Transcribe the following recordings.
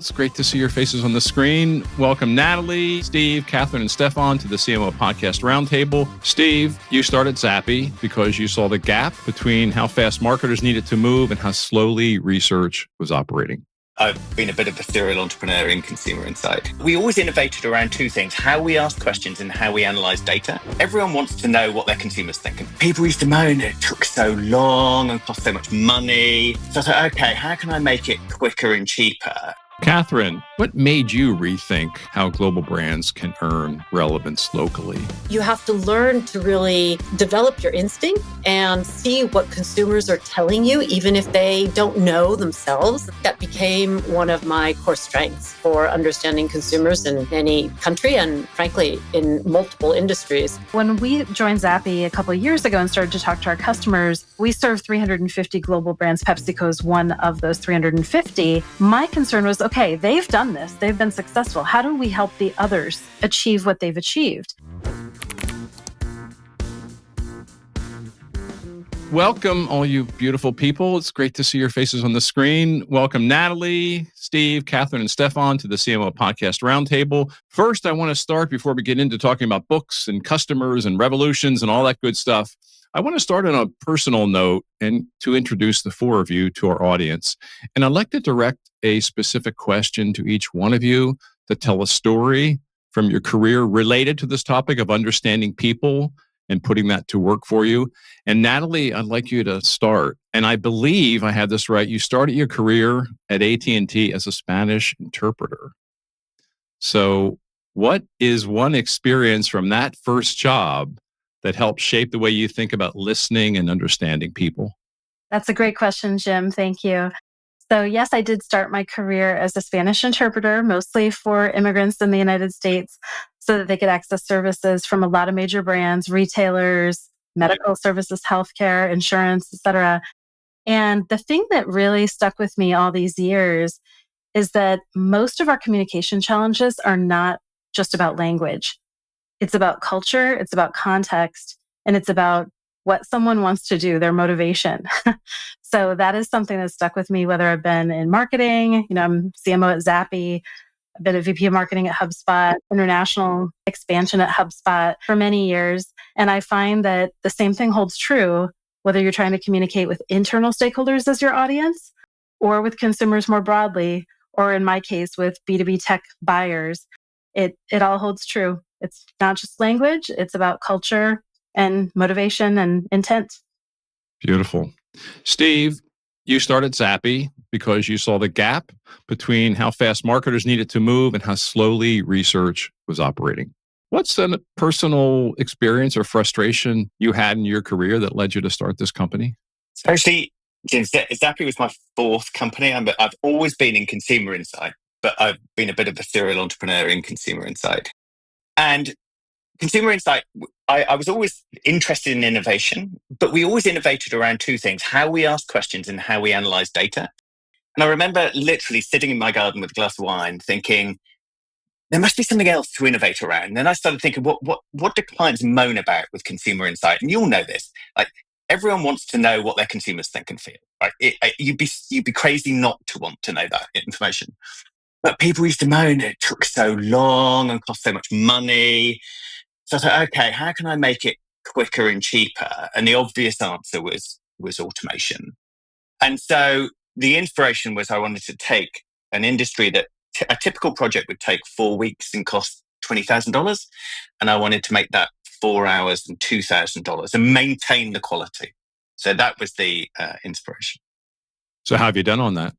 It's great to see your faces on the screen. Welcome, Nataly, Steve, Catherine, and Stephan to the CMO podcast roundtable. Steve, you started Zappi because you saw the gap between how fast marketers needed to move and how slowly research was operating. I've been a bit of a serial entrepreneur in consumer insight. We always innovated around two things: how we ask questions and how we analyze data. Everyone wants to know what their consumers think. People used to moan it took so long and cost so much money. So I thought, okay, how can I make it quicker and cheaper? Catherine, what made you rethink how global brands can earn relevance locally? You have to learn to really develop your instinct and see what consumers are telling you, even if they don't know themselves. That became one of my core strengths for understanding consumers in any country and, frankly, in multiple industries. When we joined Zappi a couple of years ago and started to talk to our customers, we serve 350 global brands. PepsiCo is one of those 350. My concern was, okay, they've done this. They've been successful. How do we help the others achieve what they've achieved? Welcome, all you beautiful people. It's great to see your faces on the screen. Welcome, Nataly, Steve, Catherine, and Stephan to the CMO podcast roundtable. First, I want to start, before we get into talking about books and customers and revolutions and all that good stuff, I want to start on a personal note and to introduce the four of you to our audience. And I'd like to direct a specific question to each one of you to tell a story from your career related to this topic of understanding people and putting that to work for you. And Nataly, I'd like you to start. And I believe I have this right. You started your career at AT&T as a Spanish interpreter. So what is one experience from that first job that helped shape the way you think about listening and understanding people? That's a great question, Jim. Thank you. So yes, I did start my career as a Spanish interpreter, mostly for immigrants in the United States, so that they could access services from a lot of major brands, retailers, medical services, healthcare, insurance, et cetera. And the thing that really stuck with me all these years is that most of our communication challenges are not just about language. It's about culture, it's about context, and it's about what someone wants to do, their motivation. So that is something that stuck with me, whether I've been in marketing, I'm CMO at Zappi, I've been a VP of marketing at HubSpot, international expansion at HubSpot for many years. And I find that the same thing holds true, whether you're trying to communicate with internal stakeholders as your audience or with consumers more broadly, or in my case, with B2B tech buyers. It all holds true. It's not just language, it's about culture and motivation and intent. Beautiful. Steve, you started Zappi because you saw the gap between how fast marketers needed to move and how slowly research was operating. What's a personal experience or frustration you had in your career that led you to start this company? So actually, Jim, Zappi was my fourth company. I've always been in consumer insight, but I've been a bit of a serial entrepreneur in consumer insight. And consumer insight, I was always interested in innovation, but we always innovated around two things: how we ask questions and how we analyze data. And I remember literally sitting in my garden with a glass of wine thinking, there must be something else to innovate around. And then I started thinking, what do clients moan about with consumer insight? And you all know this, like everyone wants to know what their consumers think and feel, right? You'd be crazy not to want to know that information. But people used to moan it took so long and cost so much money. So I thought, okay, how can I make it quicker and cheaper? And the obvious answer was automation. And so the inspiration was I wanted to take an industry that a typical project would take 4 weeks and cost $20,000. And I wanted to make that 4 hours and $2,000 and maintain the quality. So that was the inspiration. So how have you done on that?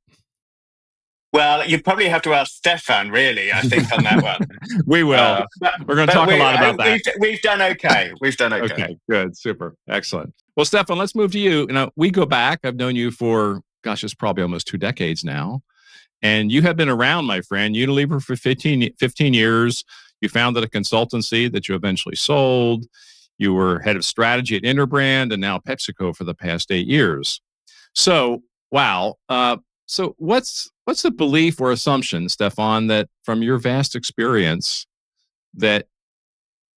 Well, you probably have to ask Stephan, really, I think, on that one. We will. We're going to talk a lot about that. We've done okay. Okay, good. Super. Excellent. Well, Stephan, let's move to you. We go back. I've known you for, it's probably almost 2 decades now. And you have been around, my friend, Unilever for 15 years. You founded a consultancy that you eventually sold. You were head of strategy at Interbrand and now PepsiCo for the past 8 years. So, wow. So what's the belief or assumption, Stephan, that from your vast experience that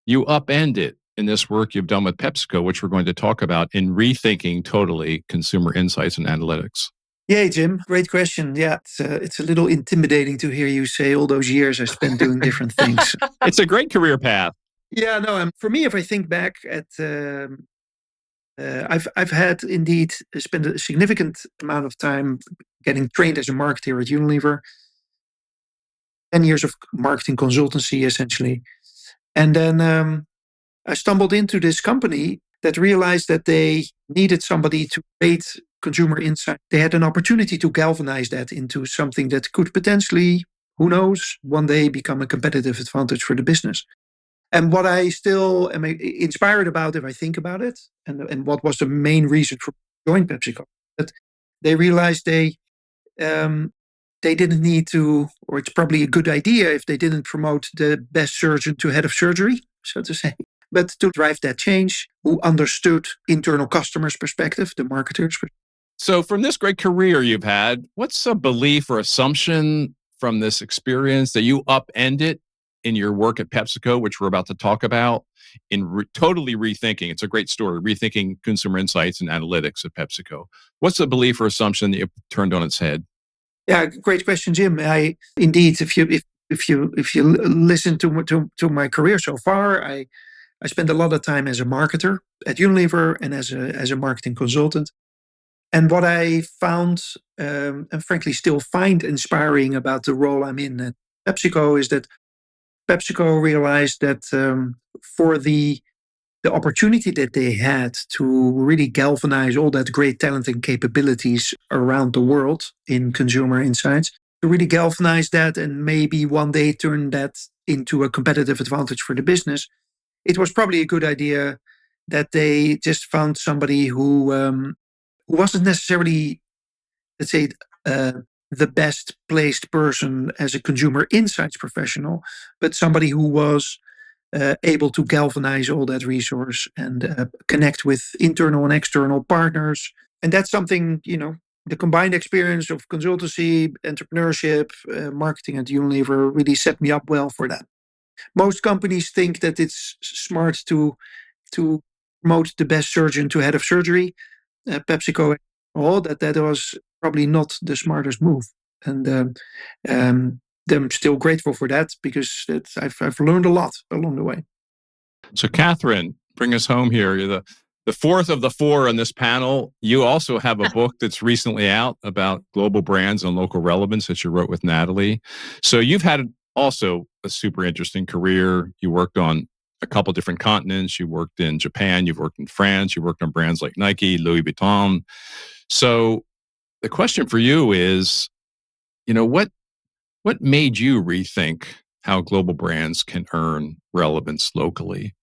you upend it in this work you've done with PepsiCo, which we're going to talk about in rethinking totally consumer insights and analytics? Yeah, Jim, great question. Yeah, it's a little intimidating to hear you say all those years I spent doing different things. It's a great career path. Yeah, no. For me, if I think back at, I've had indeed spent a significant amount of time getting trained as a marketer at Unilever. 10 years of marketing consultancy, essentially, and then I stumbled into this company that realized that they needed somebody to create consumer insight. They had an opportunity to galvanize that into something that could potentially, who knows, one day become a competitive advantage for the business. And what I still am inspired about, if I think about it, and what was the main reason for joining PepsiCo, that they realized they didn't need to, or it's probably a good idea if they didn't promote the best surgeon to head of surgery, so to say, but to drive that change, who understood internal customers' perspective, the marketers. So, from this great career you've had, what's a belief or assumption from this experience that you upended in your work at PepsiCo, which we're about to talk about, in totally rethinking? It's a great story, rethinking consumer insights and analytics at PepsiCo. What's a belief or assumption that you turned on its head? Yeah, great question, Jim. I indeed, if you listen to my career so far, I spent a lot of time as a marketer at Unilever and as a marketing consultant. And what I found, and frankly still find inspiring about the role I'm in at PepsiCo, is that PepsiCo realized that for the opportunity that they had to really galvanize all that great talent and capabilities around the world in consumer insights, to really galvanize that and maybe one day turn that into a competitive advantage for the business, it was probably a good idea that they just found somebody who wasn't necessarily, let's say, the best placed person as a consumer insights professional, but somebody who was able to galvanize all that resource and connect with internal and external partners. And that's something, the combined experience of consultancy, entrepreneurship, marketing at Unilever really set me up well for that. Most companies think that it's smart to promote the best surgeon to head of surgery. PepsiCo, that was probably not the smartest move. And I'm still grateful for that because I've learned a lot along the way. So, Catherine, bring us home here. You're the fourth of the four on this panel. You also have a book that's recently out about global brands and local relevance that you wrote with Nataly. So you've had also a super interesting career. You worked on a couple different continents. You worked in Japan. You've worked in France. You worked on brands like Nike, Louis Vuitton. So the question for you is, what made you rethink how global brands can earn relevance locally?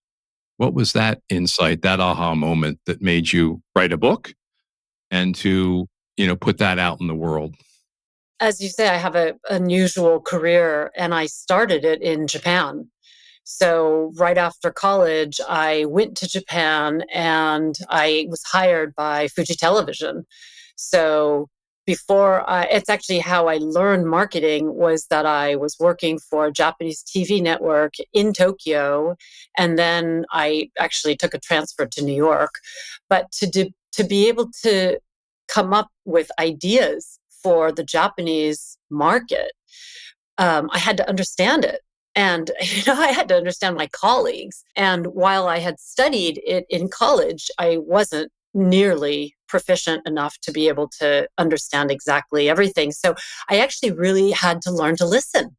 What was that insight, that aha moment that made you write a book and to, put that out in the world? As you say, I have an unusual career and I started it in Japan. So right after college, I went to Japan and I was hired by Fuji Television. So it's actually how I learned marketing was that I was working for a Japanese TV network in Tokyo. And then I actually took a transfer to New York. But to be able to come up with ideas for the Japanese market, I had to understand it. And I had to understand my colleagues. And while I had studied it in college, I wasn't nearly proficient enough to be able to understand exactly everything. So I actually really had to learn to listen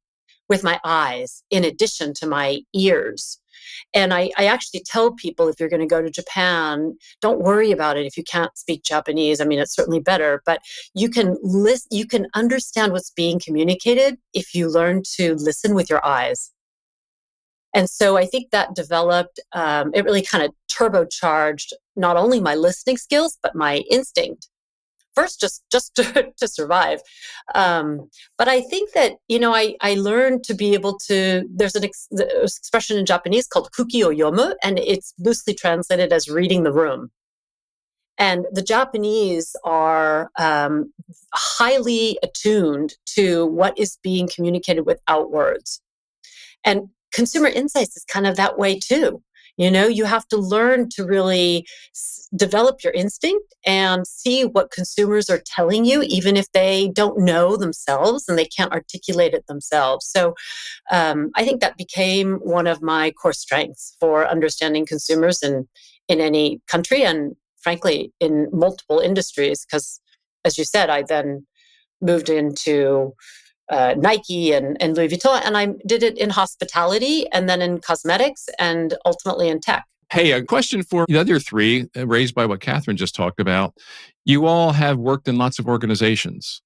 with my eyes in addition to my ears. And I actually tell people, if you're going to go to Japan, don't worry about it if you can't speak Japanese. I mean, it's certainly better, but you can understand what's being communicated if you learn to listen with your eyes. And so I think that developed, it really kind of turbocharged not only my listening skills, but my instinct. First, just to survive. But I think that, I learned to be able to, there's an expression in Japanese called kuki o yomu, and it's loosely translated as reading the room. And the Japanese are highly attuned to what is being communicated without words. And consumer insights is kind of that way too. You have to learn to really develop your instinct and see what consumers are telling you, even if they don't know themselves and they can't articulate it themselves. So I think that became one of my core strengths for understanding consumers in any country and frankly in multiple industries. Because as you said, I then moved into Nike and Louis Vuitton, and I did it in hospitality and then in cosmetics and ultimately in tech. Hey, a question for the other three, raised by what Catherine just talked about. You all have worked in lots of organizations.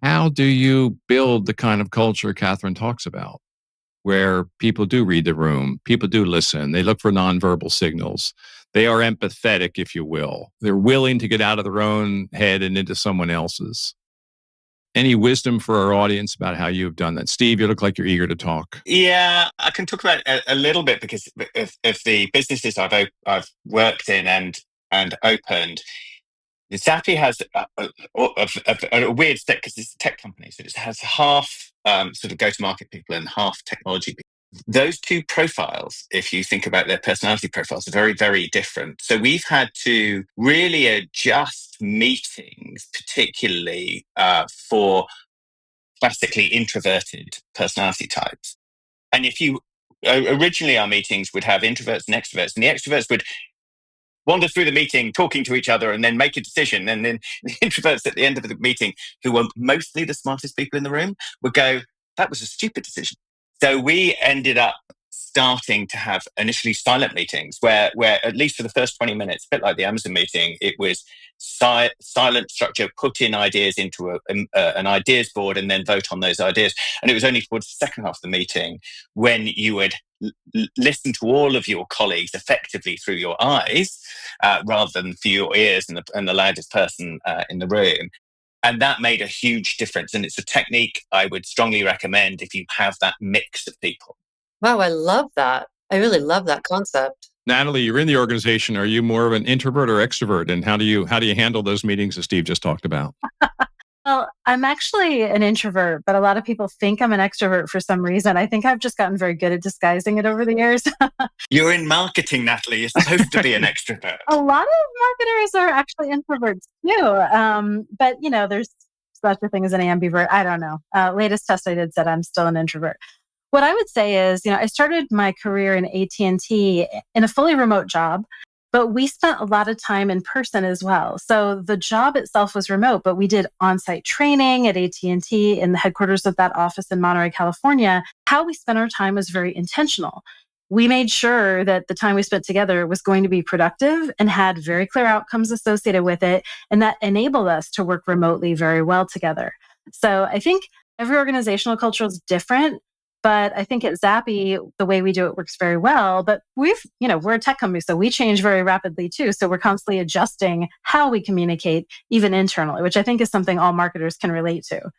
How do you build the kind of culture Catherine talks about, where people do read the room, people do listen, they look for nonverbal signals, they are empathetic, if you will, they're willing to get out of their own head and into someone else's? Any wisdom for our audience about how you've done that? Steve, you look like you're eager to talk. Yeah, I can talk about a little bit because of the businesses I've worked in and opened. Zappi has a weird step because it's a tech company, so it has half sort of go-to-market people and half technology people. Those two profiles, if you think about their personality profiles, are very, very different. So we've had to really adjust meetings, particularly for classically introverted personality types. And if you originally our meetings would have introverts and extroverts, and the extroverts would wander through the meeting talking to each other and then make a decision. And then the introverts at the end of the meeting, who were mostly the smartest people in the room, would go, that was a stupid decision. So we ended up starting to have initially silent meetings where at least for the first 20 minutes, a bit like the Amazon meeting, it was silent structure, put in ideas into an ideas board and then vote on those ideas. And it was only towards the second half of the meeting when you would listen to all of your colleagues effectively through your eyes rather than through your ears and the loudest person in the room. And that made a huge difference. And it's a technique I would strongly recommend if you have that mix of people. Wow, I love that. I really love that concept. Nataly, you're in the organization. Are you more of an introvert or extrovert? And how do you handle those meetings that Steve just talked about? Well, I'm actually an introvert, but a lot of people think I'm an extrovert for some reason. I think I've just gotten very good at disguising it over the years. You're in marketing, Nataly. You're supposed to be an extrovert. A lot of marketers are actually introverts too. But, there's such a thing as an ambivert. I don't know. Latest test I did said I'm still an introvert. What I would say is, I started my career in AT&T in a fully remote job, but we spent a lot of time in person as well. So the job itself was remote, but we did on-site training at AT&T in the headquarters of that office in Monterey, California. How we spent our time was very intentional. We made sure that the time we spent together was going to be productive and had very clear outcomes associated with it, and that enabled us to work remotely very well together. So I think every organizational culture is different. But I think at Zappi, the way we do it works very well. But we're a tech company, so we change very rapidly too. So we're constantly adjusting how we communicate, even internally, which I think is something all marketers can relate to.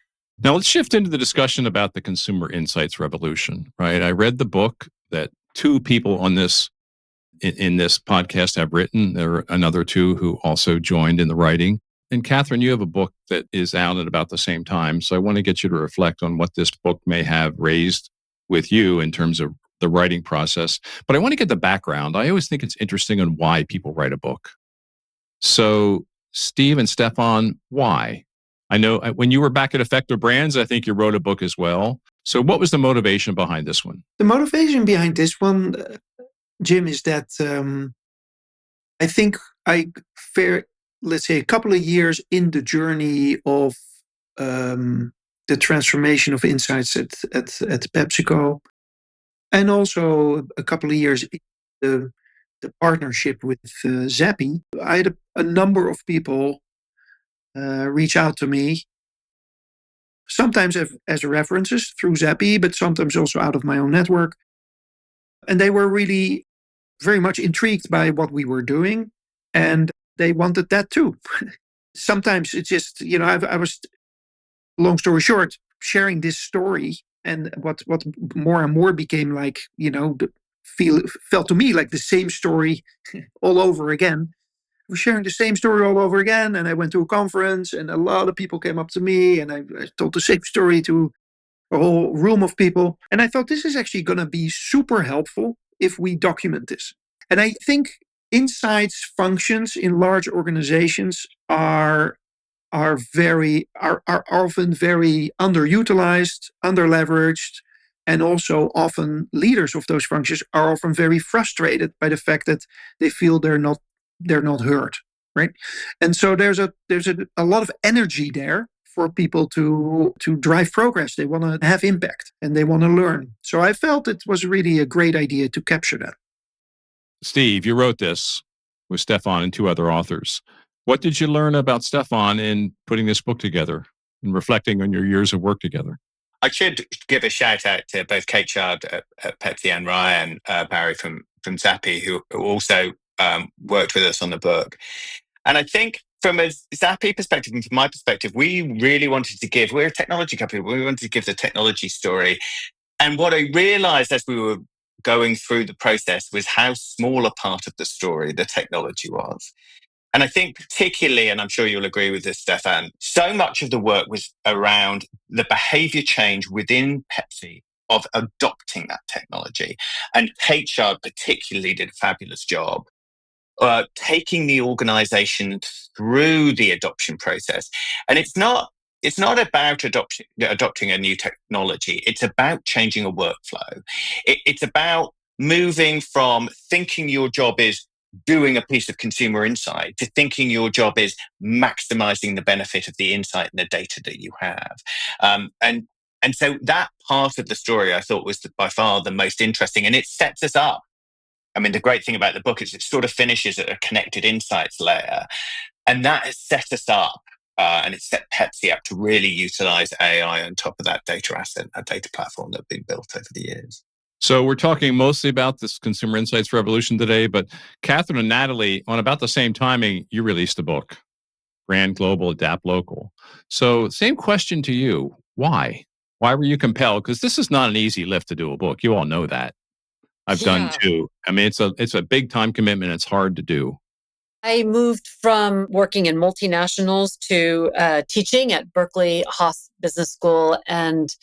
Now let's shift into the discussion about the consumer insights revolution, right? I read the book that two people on this in this podcast have written. There are another two who also joined in the writing. And Catherine, you have a book that is out at about the same time. So I want to get you to reflect on what this book may have raised with you in terms of the writing process. But I want to get the background. I always think it's interesting on why people write a book. So Steve and Stephan, why? I know when you were back at Effective Brands, I think you wrote a book as well. So what was the motivation behind this one? The motivation behind this one, Jim, is that I think let's say a couple of years in the journey of the transformation of insights at PepsiCo, and also a couple of years in the partnership with Zappi, I had a number of people reach out to me, sometimes as references through Zappi, but sometimes also out of my own network. And they were really very much intrigued by what we were doing, and they wanted that too. Sometimes it's just, I was, long story short, sharing this story, and what more and more became like, felt to me like the same story all over again. We're sharing the same story all over again, and I went to a conference, and a lot of people came up to me, and I told the same story to a whole room of people. And I thought this is actually going to be super helpful if we document this. And I think insights functions in large organizations are often very underutilized, underleveraged, and also often leaders of those functions are often very frustrated by the fact that they feel they're not heard, right? And so there's a lot of energy there for people to drive progress. They want to have impact and they want to learn. So I felt it was really a great idea to capture that. Steve, you wrote this with Stephan and two other authors. What did you learn about Stephan in putting this book together and reflecting on your years of work together? I should give a shout out to both Kate Chard at Pepsi and Ryan Barry from Zappi, who also worked with us on the book. And I think from a Zappi perspective and from my perspective, we really wanted to give, we're a technology company, we wanted to give the technology story. And what I realized as we were going through the process was how small a part of the story the technology was. And I think particularly, and I'm sure you'll agree with this, Stephan, so much of the work was around the behavior change within Pepsi of adopting that technology. And Kate Chard particularly did a fabulous job taking the organization through the adoption process. And it's not about adopting a new technology. It's about changing a workflow. It's about moving from thinking your job is doing a piece of consumer insight to thinking your job is maximizing the benefit of the insight and the data that you have. And so that part of the story I thought was by far the most interesting, and it sets us up. I mean, the great thing about the book is it sort of finishes at a connected insights layer, and that has set us up and it's set Pepsi up to really utilize AI on top of that data asset, a data platform that's been built over the years. So we're talking mostly about this consumer insights revolution today, but Catherine and Nataly, on about the same timing, you released a book, Brand Global, Adapt Local. So same question to you. Why? Why were you compelled? Because this is not an easy lift to do a book. You all know that. I've done too. I mean, it's a big time commitment. It's hard to do. I moved from working in multinationals to teaching at Berkeley Haas Business School and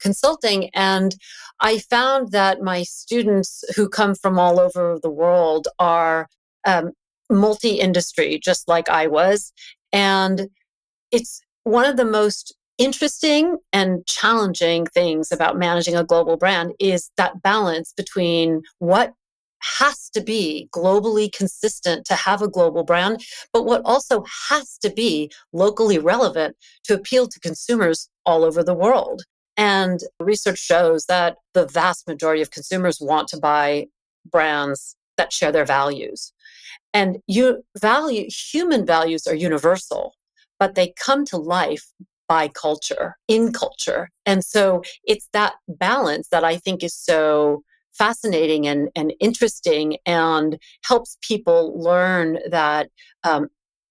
consulting. And I found that my students who come from all over the world are multi-industry, just like I was. And it's one of the most interesting and challenging things about managing a global brand is that balance between what has to be globally consistent to have a global brand, but what also has to be locally relevant to appeal to consumers all over the world. And research shows that the vast majority of consumers want to buy brands that share their values. And human values are universal, but they come to life by culture, in culture. And so it's that balance that I think is so fascinating and interesting and helps people learn that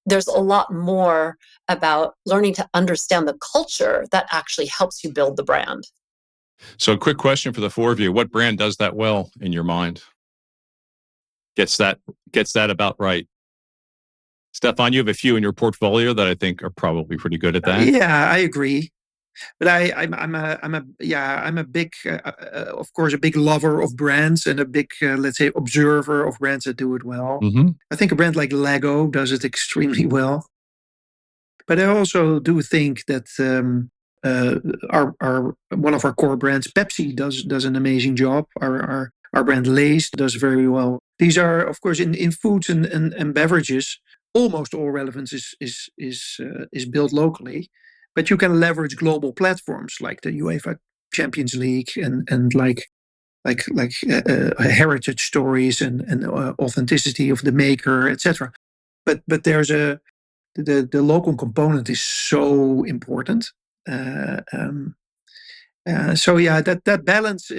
there's a lot more about learning to understand the culture that actually helps you build the brand. So a quick question for the four of you. What brand does that well in your mind? Gets that about right? Stephan, you have a few in your portfolio that I think are probably pretty good at that. Yeah, I agree. But I'm a big, of course, a big lover of brands and a big, let's say, observer of brands that do it well. Mm-hmm. I think a brand like Lego does it extremely well. But I also do think that our one of our core brands, Pepsi, does an amazing job. Our brand Lay's does very well. These are, of course, in foods and beverages. Almost all relevance is built locally. But you can leverage global platforms like the UEFA Champions League and like heritage stories and authenticity of the maker, etc. But there's the local component is so important. So yeah, that balance,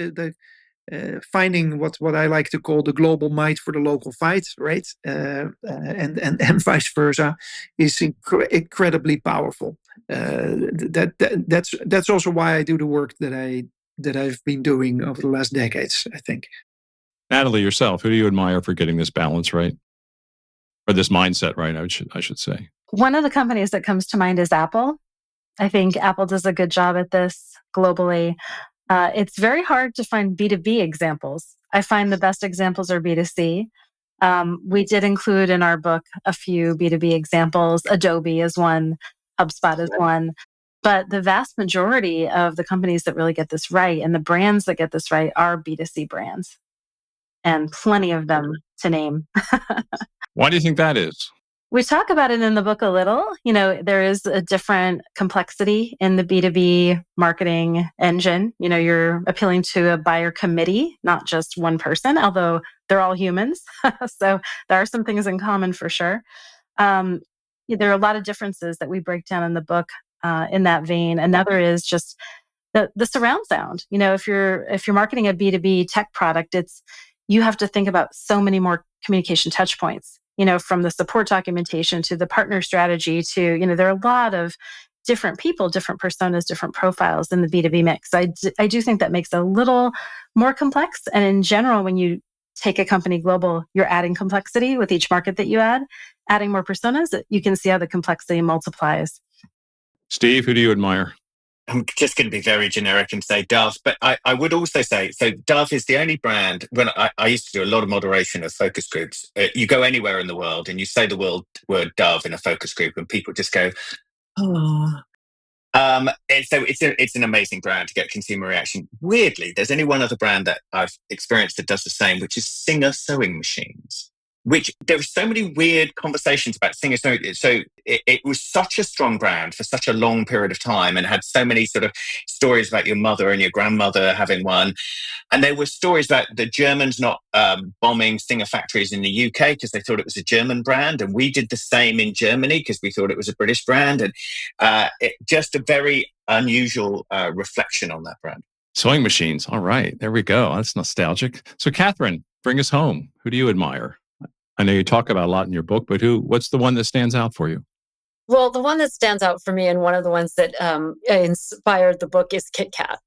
finding what I like to call the global might for the local fight, right? And vice versa, is incredibly powerful. That's also why I do the work that I've been doing over the last decades, I think. Nataly, yourself, who do you admire for getting this balance right? Or this mindset right, I should say. One of the companies that comes to mind is Apple. I think Apple does a good job at this globally. It's very hard to find B2B examples. I find the best examples are B2C. We did include in our book a few B2B examples. Adobe is one, HubSpot is one. But the vast majority of the companies that really get this right and the brands that get this right are B2C brands, and plenty of them to name. Why do you think that is? We talk about it in the book a little. There is a different complexity in the B2B marketing engine. You're appealing to a buyer committee, not just one person, although they're all humans. So there are some things in common for sure. There are a lot of differences that we break down in the book in that vein. Another is just the surround sound. If you're marketing a B2B tech product, you have to think about so many more communication touch points. From the support documentation to the partner strategy to, there are a lot of different people, different personas, different profiles in the B2B mix. I do think that makes it a little more complex. And in general, when you take a company global, you're adding complexity with each market that you adding more personas, you can see how the complexity multiplies. Steve, who do you admire? I'm just going to be very generic and say Dove, but I would also say, so Dove is the only brand, when I used to do a lot of moderation of focus groups. You go anywhere in the world and you say the word Dove in a focus group and people just go, oh. And so it's an amazing brand to get consumer reaction. Weirdly, there's only one other brand that I've experienced that does the same, which is Singer sewing machines. Which there were so many weird conversations about Singer sewing. So it was such a strong brand for such a long period of time and had so many sort of stories about your mother and your grandmother having one. And there were stories about the Germans not bombing Singer factories in the UK because they thought it was a German brand. And we did the same in Germany because we thought it was a British brand. And just a very unusual reflection on that brand. Sewing machines. All right. There we go. That's nostalgic. So Catherine, bring us home. Who do you admire? I know you talk about a lot in your book, but what's the one that stands out for you? Well, the one that stands out for me and one of the ones that inspired the book is Kit Kat.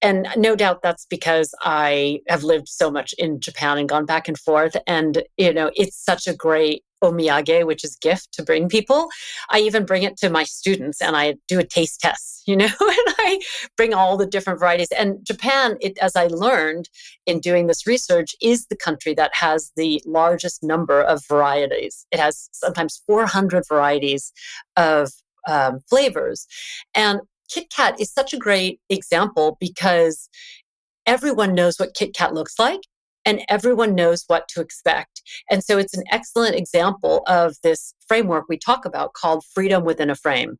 And no doubt that's because I have lived so much in Japan and gone back and forth. And, it's such a great omiyage, which is gift to bring people. I even bring it to my students and I do a taste test, and I bring all the different varieties. And Japan, as I learned in doing this research, is the country that has the largest number of varieties. It has sometimes 400 varieties of flavors. And Kit Kat is such a great example because everyone knows what Kit Kat looks like and everyone knows what to expect. And so it's an excellent example of this framework we talk about called freedom within a frame,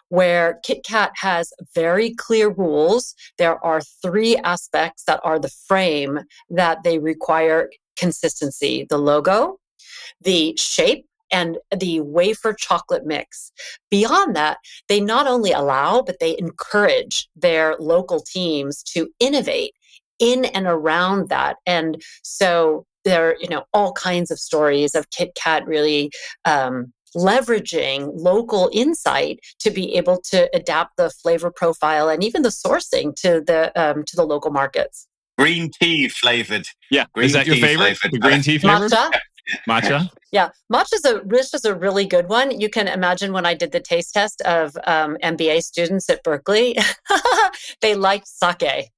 where Kit Kat has very clear rules. There are 3 aspects that are the frame that they require consistency: the logo, the shape, and the wafer chocolate mix. Beyond that, they not only allow, but they encourage their local teams to innovate in and around that. And so there are, all kinds of stories of Kit Kat really leveraging local insight to be able to adapt the flavor profile and even the sourcing to the local markets. Green tea flavored. Yeah. Is that your favorite? The green tea flavor? Matcha? Yeah. Matcha's a really good one. You can imagine when I did the taste test of MBA students at Berkeley, they liked sake.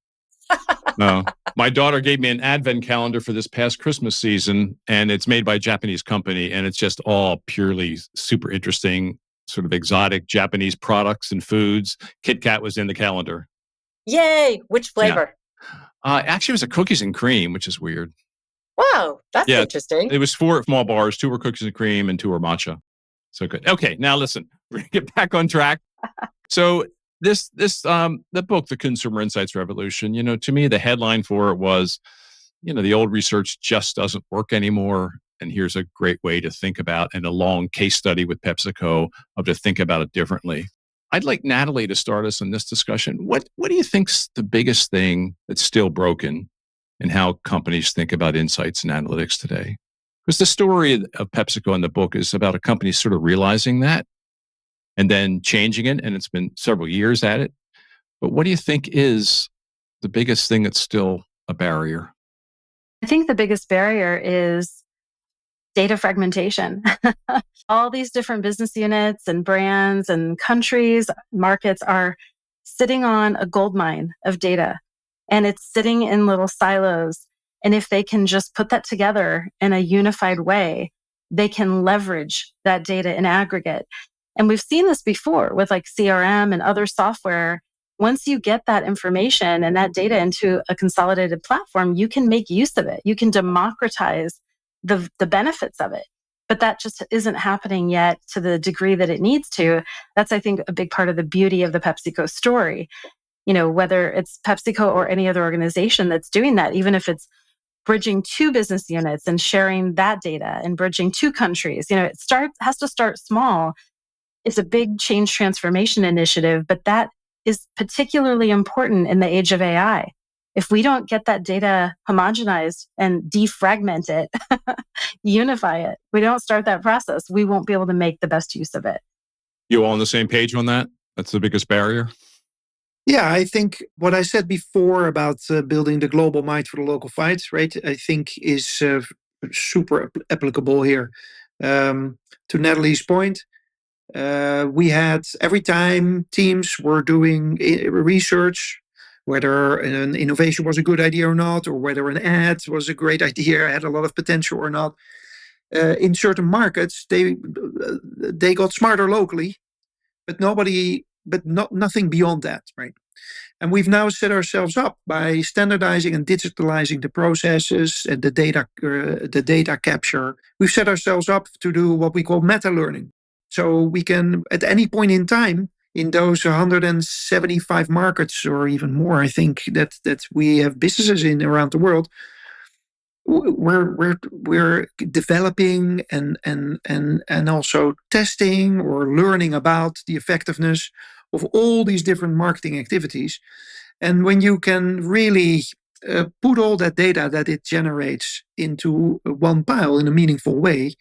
No. My daughter gave me an advent calendar for this past Christmas season, and it's made by a Japanese company, and it's just all purely super interesting, sort of exotic Japanese products and foods. Kit Kat was in the calendar. Yay! Which flavor? Yeah. Actually, it was a cookies and cream, which is weird. Wow, that's interesting. It was 4 small bars, 2 were cookies and cream and 2 were matcha. So good. Okay, now listen, we're going to get back on track. So the book, The Consumer Insights Revolution, to me, the headline for it was, the old research just doesn't work anymore. And here's a great way to think about, and a long case study with PepsiCo of to think about it differently. I'd like Nataly to start us in this discussion. What do you think's the biggest thing that's still broken in how companies think about insights and analytics today? Because the story of PepsiCo in the book is about a company sort of realizing that and then changing it. And it's been several years at it. But what do you think is the biggest thing that's still a barrier? I think the biggest barrier is data fragmentation. All these different business units and brands and countries, markets are sitting on a goldmine of data. and it's sitting in little silos. And if they can just put that together in a unified way, they can leverage that data in aggregate. And we've seen this before with like CRM and other software. Once you get that information and that data into a consolidated platform, you can make use of it. You can democratize the benefits of it. But that just isn't happening yet to the degree that it needs to. That's, I think, a big part of the beauty of the PepsiCo story. Whether it's PepsiCo or any other organization that's doing that, even if it's bridging 2 business units and sharing that data and bridging 2 countries, it has to start small. It's a big change transformation initiative, but that is particularly important in the age of AI. If we don't get that data homogenized and defragment it, unify it, we don't start that process, we won't be able to make the best use of it. You all on the same page on that? That's the biggest barrier? Yeah, I think what I said before about building the global might for the local fight, right, I think is super applicable here. To Nataly's point, we had every time teams were doing research, whether an innovation was a good idea or not, or whether an ad was a great idea, had a lot of potential or not. In certain markets, they got smarter locally, but nothing beyond that, right? And we've now set ourselves up by standardizing and digitalizing the processes and the data capture. We've set ourselves up to do what we call meta learning. So we can, at any point in time, in those 175 markets or even more, I think that we have businesses in around the world, we're developing and also testing or learning about the effectiveness of all these different marketing activities. And when you can really put all that data that it generates into one pile in a meaningful way,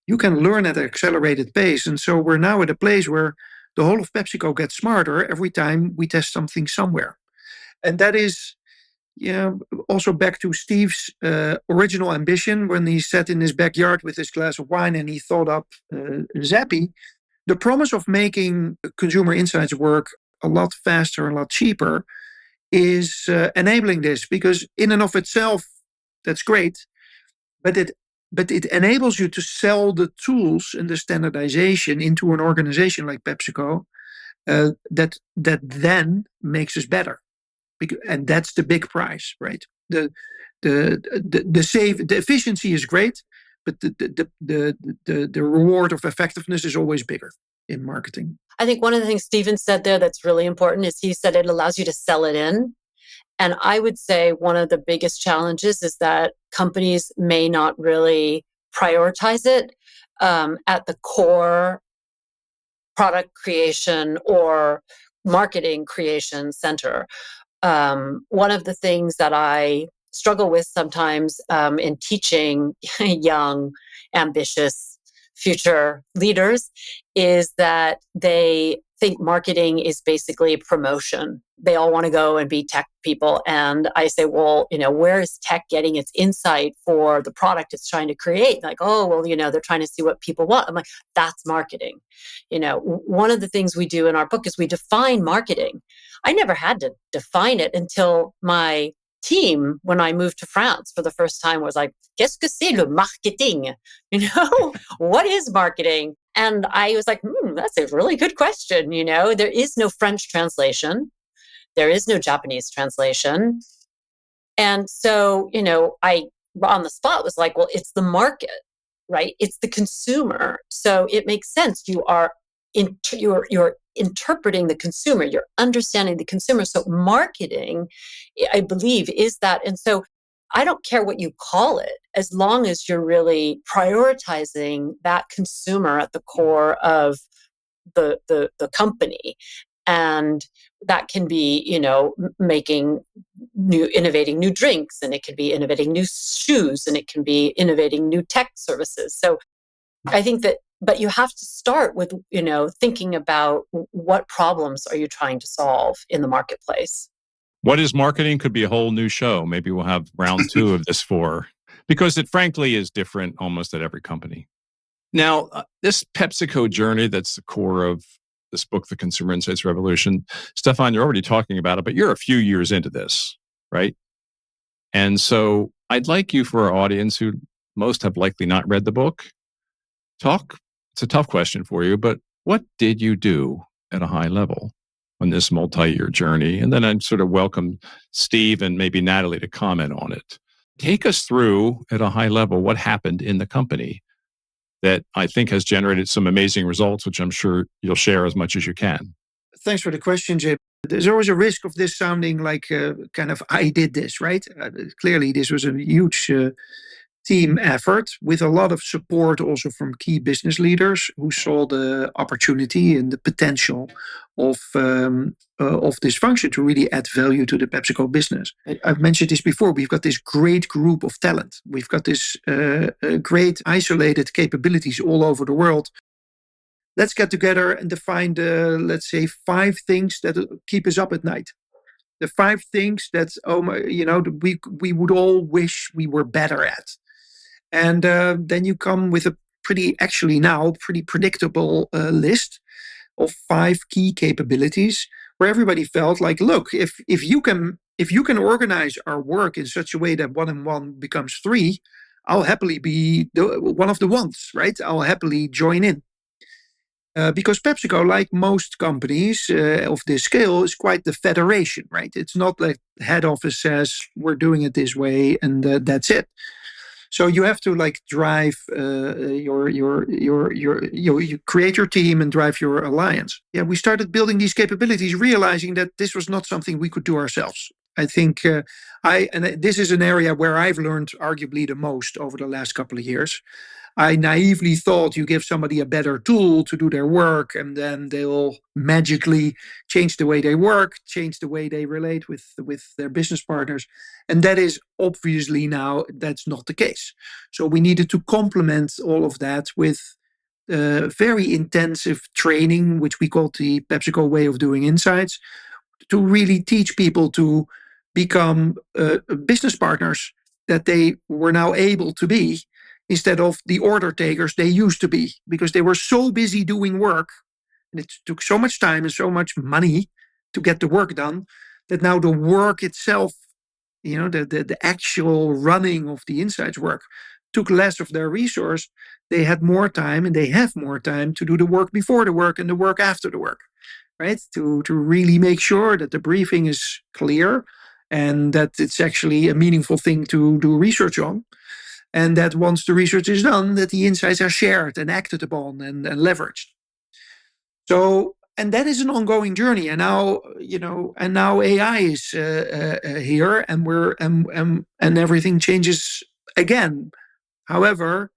you can learn at an accelerated pace. And so we're now at a place where the whole of PepsiCo gets smarter every time we test something somewhere. And that is also back to Steve's original ambition when he sat in his backyard with his glass of wine and he thought up Zappi. The promise of making consumer insights work a lot faster and a lot cheaper is enabling this, because in and of itself, that's great, but it enables you to sell the tools and the standardization into an organization like PepsiCo that then makes us better. And that's the big prize, right? The efficiency is great, but the reward of effectiveness is always bigger in marketing. I think one of the things Stephen said there that's really important is he said it allows you to sell it in. And I would say one of the biggest challenges is that companies may not really prioritize it at the core product creation or marketing creation center. One of the things that I struggle with sometimes in teaching young, ambitious future leaders is that they think marketing is basically promotion. They all want to go and be tech people. And I say, well, where is tech getting its insight for the product it's trying to create? Like, oh, well, they're trying to see what people want. I'm like, that's marketing. One of the things we do in our book is we define marketing. I never had to define it until my team, when I moved to France for the first time, was like, qu'est-ce que c'est le marketing? What is marketing? And I was like, that's a really good question. There is no French translation. There is no Japanese translation. And so, I on the spot was like, well, it's the market, right? It's the consumer. So it makes sense. You're interpreting the consumer. You're understanding the consumer. So marketing, I believe, is that. And so I don't care what you call it, as long as you're really prioritizing that consumer at the core of the company. And that can be, innovating new drinks, and it can be innovating new shoes, and it can be innovating new tech services. So I think that, but you have to start with, thinking about what problems are you trying to solve in the marketplace. What is marketing could be a whole new show. Maybe we'll have round 2 of this because it frankly is different almost at every company. Now, this PepsiCo journey, that's the core of this book, The Consumer Insights Revolution. Stephan, you're already talking about it, but you're a few years into this. right? And so I'd like you, for our audience who most have likely not read the book, it's a tough question for you, but what did you do at a high level on this multi-year journey? And then I'd sort of welcome Steve and maybe Nataly to comment on it. Take us through at a high level what happened in the company that I think has generated some amazing results, which I'm sure you'll share as much as you can. Thanks for the question, Jim. There's always a risk of this sounding like kind of I did this, right? Clearly, this was a huge team effort with a lot of support also from key business leaders who saw the opportunity and the potential of this function to really add value to the PepsiCo business. I've mentioned this before. We've got this great group of talent. We've got this great isolated capabilities all over the world. Let's get together and define let's say, 5 things that keep us up at night. The 5 things that we would all wish we were better at. And then you come with a pretty predictable list of 5 key capabilities where everybody felt like, look, if you can organize our work in such a way that 1 and 1 becomes 3, I'll happily be one of the ones, right? I'll happily join in. Because PepsiCo, like most companies of this scale, is quite the federation, right? It's not like head office says we're doing it this way and that's it. So you have to drive you create your team and drive your alliance. Yeah, we started building these capabilities, realizing that this was not something we could do ourselves. I think this is an area where I've learned arguably the most over the last couple of years. I naively thought you give somebody a better tool to do their work and then they'll magically change the way they work, change the way they relate with their business partners. And that is obviously now, that's not the case. So we needed to complement all of that with very intensive training, which we call the PepsiCo way of doing insights, to really teach people to become business partners that they were now able to be, instead of the order takers they used to be, because they were so busy doing work and it took so much time and so much money to get the work done, that now the work itself, the actual running of the insights work took less of their resource. They had more time and they have more time to do the work before the work and the work after the work, right? To really make sure that the briefing is clear and that it's actually a meaningful thing to do research on. And that once the research is done, that the insights are shared and acted upon and leveraged. So, and that is an ongoing journey. And now, now AI is here, and everything changes again. However,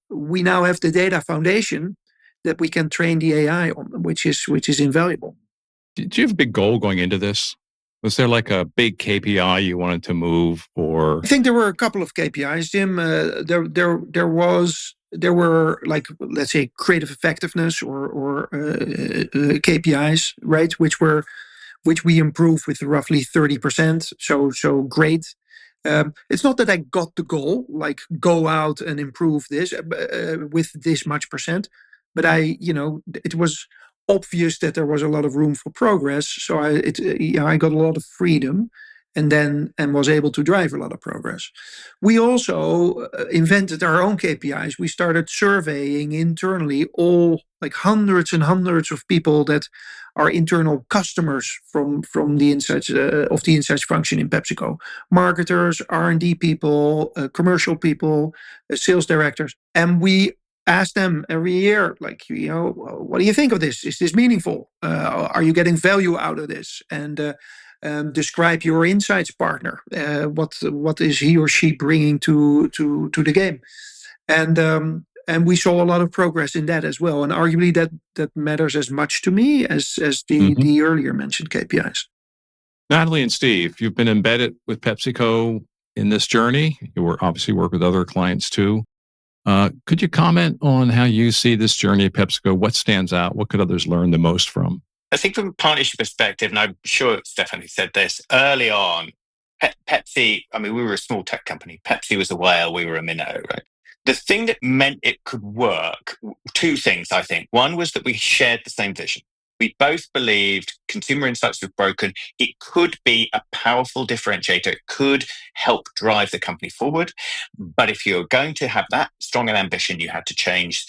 we now have the data foundation that we can train the AI on, which is invaluable. Did you have a big goal going into this? Was there like a big KPI you wanted to move, or? I think there were a couple of KPIs, Jim. There were, like, let's say, creative effectiveness or KPIs, right? Which we improved with roughly 30%. So great. It's not that I got the goal, like go out and improve this with this much percent, but it was obvious that there was a lot of room for progress. So I got a lot of freedom and was able to drive a lot of progress. We also invented our own KPIs. We started surveying internally all, like, hundreds and hundreds of people that are internal customers from the insights of the insights function in PepsiCo. Marketers, R&D people, commercial people, sales directors. And we ask them every year, like, what do you think of this? Is this meaningful? Are you getting value out of this? And describe your insights partner. What is he or she bringing to the game? And we saw a lot of progress in that as well. And arguably that matters as much to me as the earlier mentioned KPIs. Nataly and Steve, you've been embedded with PepsiCo in this journey. You obviously work with other clients too. Could you comment on how you see this journey at PepsiCo? What stands out? What could others learn the most from? I think from a partnership perspective, and I'm sure Stephan said this early on, Pepsi, we were a small tech company. Pepsi was a whale, we were a minnow, right? The thing that meant it could work, 2 things, I think. One was that we shared the same vision. We both believed consumer insights was broken. It could be a powerful differentiator. It could help drive the company forward. But if you're going to have that strong an ambition, you had to change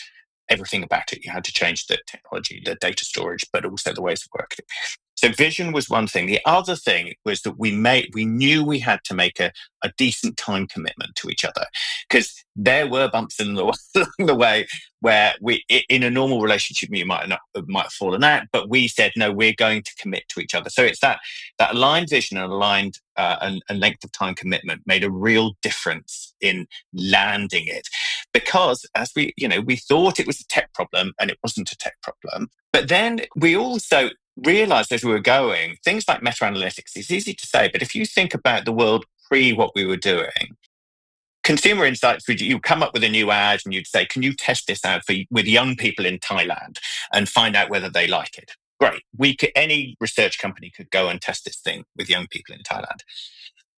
everything about it. You had to change the technology, the data storage, but also the ways of working. So vision was one thing. The other thing was that we knew we had to make a decent time commitment to each other, because there were bumps along the way where in a normal relationship, you might have fallen out, but we said, no, we're going to commit to each other. So it's that aligned vision and aligned and length of time commitment made a real difference in landing it, because as we thought it was a tech problem, and it wasn't a tech problem. But then we also realized as we were going, things like meta-analytics is easy to say, but if you think about the world pre what we were doing, consumer insights, you come up with a new ad and you'd say, can you test this out with young people in Thailand and find out whether they like it? Great. Any research company could go and test this thing with young people in Thailand.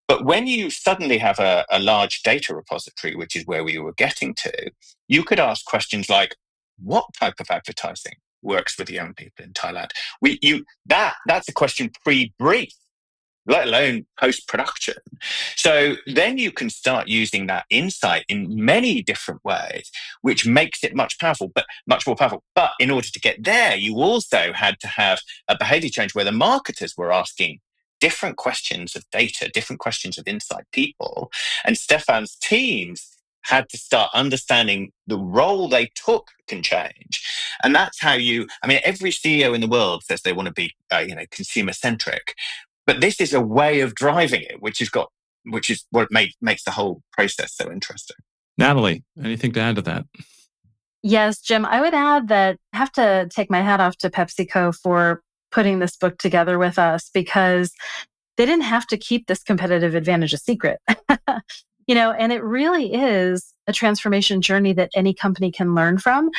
But when you suddenly have a large data repository, which is where we were getting to, you could ask questions like, what type of advertising works with young people in Thailand? That's a question pre-brief, let alone post-production. So then you can start using that insight in many different ways, which makes it much more powerful. But in order to get there, you also had to have a behavior change where the marketers were asking different questions of data, different questions of insight people. And Stephan's teams had to start understanding the role they took can change. And that's how every CEO in the world says they want to be, consumer-centric. But this is a way of driving it, which is what makes the whole process so interesting. Nataly, anything to add to that? Yes, Jim, I would add that I have to take my hat off to PepsiCo for putting this book together with us, because they didn't have to keep this competitive advantage a secret. And it really is a transformation journey that any company can learn from.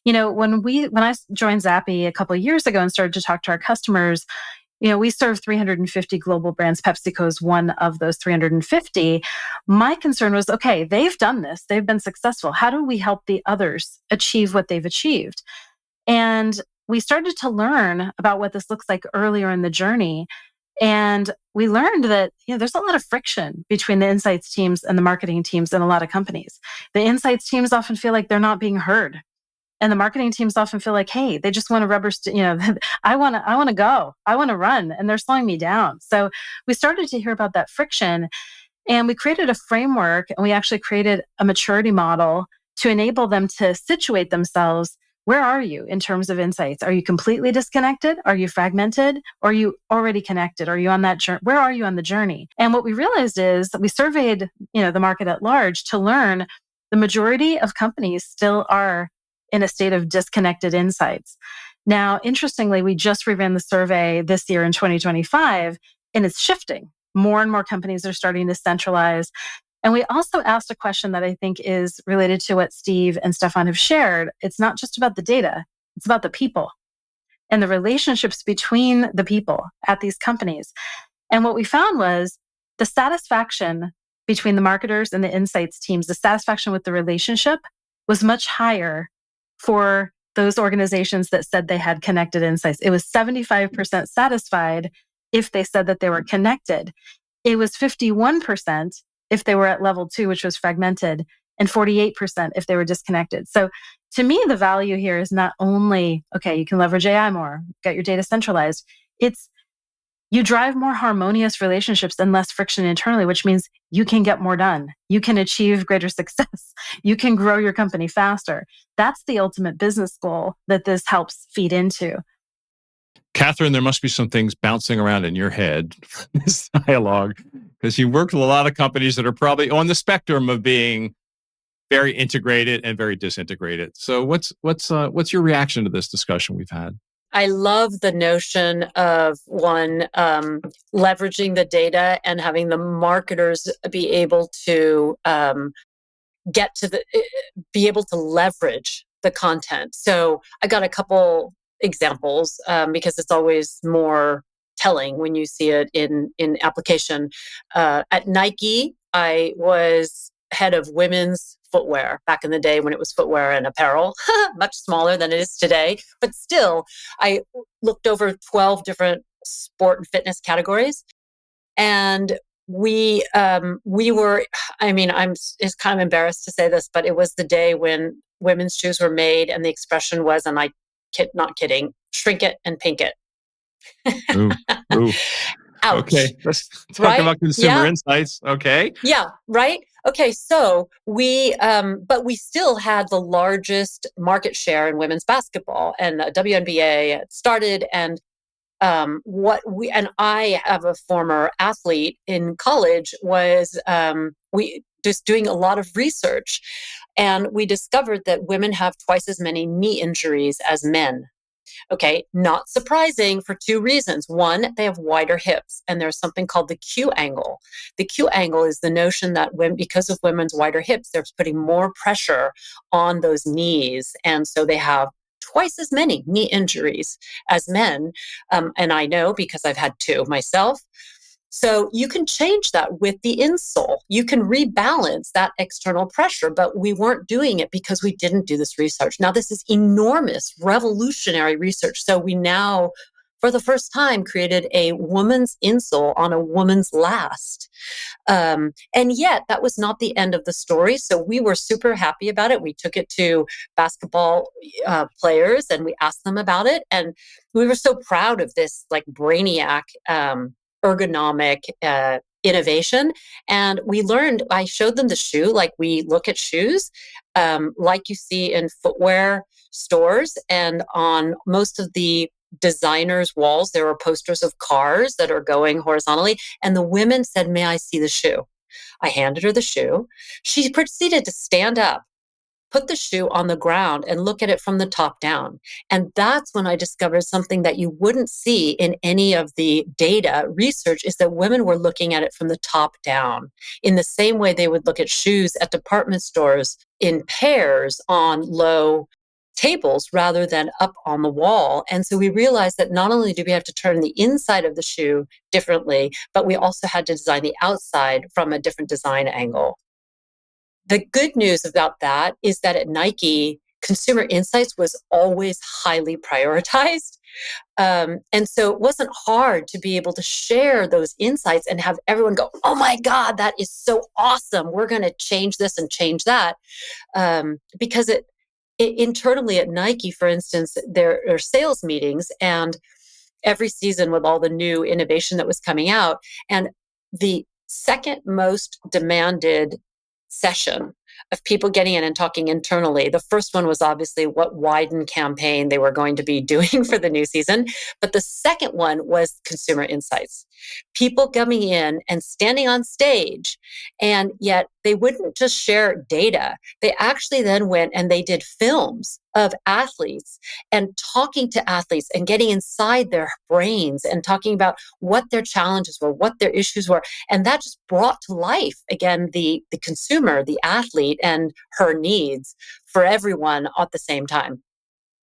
When I joined Zappi a couple of years ago and started to talk to our customers, we serve 350 global brands. PepsiCo is one of those 350. My concern was, okay, they've done this. They've been successful. How do we help the others achieve what they've achieved? And we started to learn about what this looks like earlier in the journey. And we learned that there's a lot of friction between the insights teams and the marketing teams in a lot of companies. The insights teams often feel like they're not being heard. And the marketing teams often feel like, hey, they just want to I want to go, I want to run, and they're slowing me down. So we started to hear about that friction, and we created a framework, and we actually created a maturity model to enable them to situate themselves. Where are you in terms of insights? Are you completely disconnected? Are you fragmented? Or are you already connected? Are you on that journey? Where are you on the journey? And what we realized is that we surveyed, the market at large to learn the majority of companies still are in a state of disconnected insights. Now, interestingly, we just reran the survey this year in 2025, and it's shifting. More and more companies are starting to centralize. And we also asked a question that I think is related to what Steve and Stephan have shared. It's not just about the data, it's about the people and the relationships between the people at these companies. And what we found was the satisfaction between the marketers and the insights teams, the satisfaction with the relationship was much higher for those organizations that said they had connected insights. It was 75% satisfied if they said that they were connected. It was 51% if they were at level 2, which was fragmented, and 48% if they were disconnected. So to me, the value here is not only, okay, you can leverage AI more, get your data centralized. It's you drive more harmonious relationships and less friction internally, which means you can get more done. You can achieve greater success. You can grow your company faster. That's the ultimate business goal that this helps feed into. Catherine, there must be some things bouncing around in your head from this dialogue, because you work with a lot of companies that are probably on the spectrum of being very integrated and very disintegrated. So what's your reaction to this discussion we've had? I love the notion of leveraging the data and having the marketers be able to be able to leverage the content. So I got a couple examples because it's always more telling when you see it in application. At Nike, I was head of women's footwear back in the day when it was footwear and apparel, much smaller than it is today. But still, I looked over 12 different sport and fitness categories. And we were, it's kind of embarrassed to say this, but it was the day when women's shoes were made and the expression was, and not kidding, shrink it and pink it. Ooh, ooh. Ouch. Okay, let's talk Right? about consumer Yeah. insights. Okay. Yeah, right. Okay, so but we still had the largest market share in women's basketball, and the WNBA had started, and I have a former athlete in college, was we just doing a lot of research, and we discovered that women have twice as many knee injuries as men. Okay, not surprising for two reasons. One, they have wider hips, and there's something called the Q angle. The Q angle is the notion that because of women's wider hips, they're putting more pressure on those knees, and so they have twice as many knee injuries as men. And I know because I've had two myself. So you can change that with the insole. You can rebalance that external pressure, but we weren't doing it because we didn't do this research. Now, this is enormous, revolutionary research. So we now, for the first time, created a woman's insole on a woman's last. And yet that was not the end of the story. So we were super happy about it. We took it to basketball players and we asked them about it. And we were so proud of this like brainiac ergonomic innovation. And I showed them the shoe, like we look at shoes, like you see in footwear stores, and on most of the designers' walls, there are posters of cars that are going horizontally. And the women said, "May I see the shoe?" I handed her the shoe. She proceeded to stand up, put the shoe on the ground, and look at it from the top down. And that's when I discovered something that you wouldn't see in any of the data research, is that women were looking at it from the top down in the same way they would look at shoes at department stores in pairs on low tables rather than up on the wall. And so we realized that not only do we have to turn the inside of the shoe differently, but we also had to design the outside from a different design angle. The good news about that is that at Nike, consumer insights was always highly prioritized. And so it wasn't hard to be able to share those insights and have everyone go, "Oh my God, that is so awesome. We're going to change this and change that." Because it internally at Nike, for instance, there are sales meetings, and every season with all the new innovation that was coming out, and the second most demanded session of people getting in and talking internally. The first one was obviously what Widen campaign they were going to be doing for the new season. But the second one was consumer insights. People coming in and standing on stage, and yet they wouldn't just share data. They actually then went and they did films of athletes and talking to athletes and getting inside their brains and talking about what their challenges were, what their issues were. And that just brought to life, again, the consumer, the athlete, and her needs for everyone at the same time.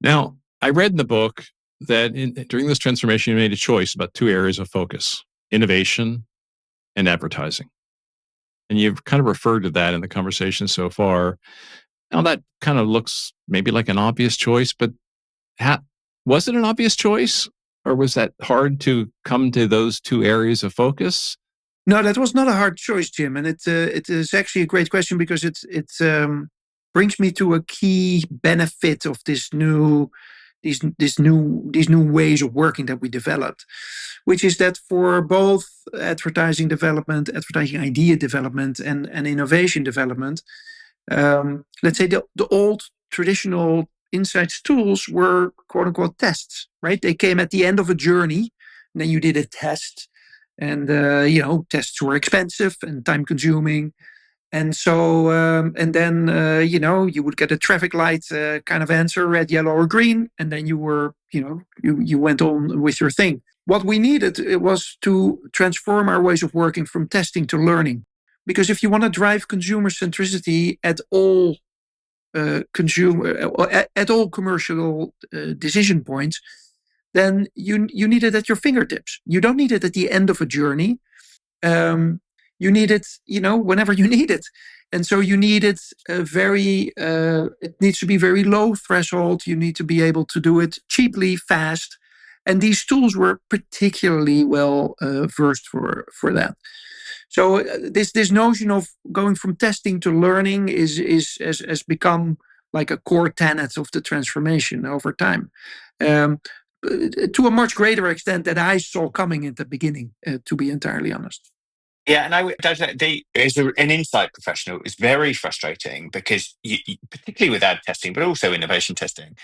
Now, I read in the book that during this transformation, you made a choice about two areas of focus: innovation and advertising. And you've kind of referred to that in the conversation so far. Now, that kind of looks maybe like an obvious choice, but was it an obvious choice, or was that hard to come to those two areas of focus? No, that was not a hard choice, Jim, and it is actually a great question because it brings me to a key benefit of these new ways of working that we developed, which is that for both advertising development, advertising idea development, and innovation development, let's say the old traditional insights tools were quote unquote tests, right? They came at the end of a journey, and then you did a test. And, tests were expensive and time consuming. And so, and then, you would get a traffic light kind of answer, red, yellow, or green. And then you were, you went on with your thing. What we needed was to transform our ways of working from testing to learning. Because if you want to drive consumer centricity at all at all commercial decision points, then you need it at your fingertips. You don't need it at the end of a journey. you need it, whenever you need it. And so you need it it needs to be very low threshold. You need to be able to do it cheaply, fast. And these tools were particularly well versed for that. So this notion of going from testing to learning has become like a core tenet of the transformation over time. To a much greater extent that I saw coming at the beginning, to be entirely honest. Yeah, and as an insight professional, it's very frustrating because, particularly with ad testing, but also innovation testing,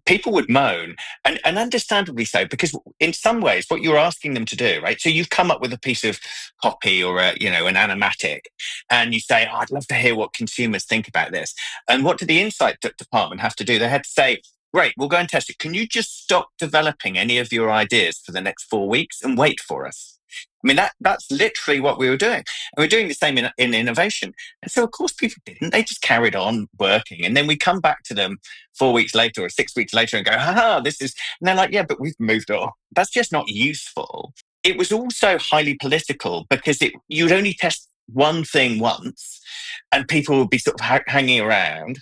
people would moan, and understandably so, because in some ways, what you're asking them to do, right? So you've come up with a piece of copy or an animatic, and you say, "Oh, I'd love to hear what consumers think about this." And what did the insight department have to do? They had to say, "Great, we'll go and test it. Can you just stop developing any of your ideas for the next 4 weeks and wait for us?" I mean, that's literally what we were doing. And we're doing the same in innovation. And so, of course, people didn't. They just carried on working. And then we come back to them 4 weeks later or 6 weeks later and go, this is, and they're like, yeah, but we've moved on. That's just not useful. It was also highly political because you'd only test one thing once and people would be sort of hanging around.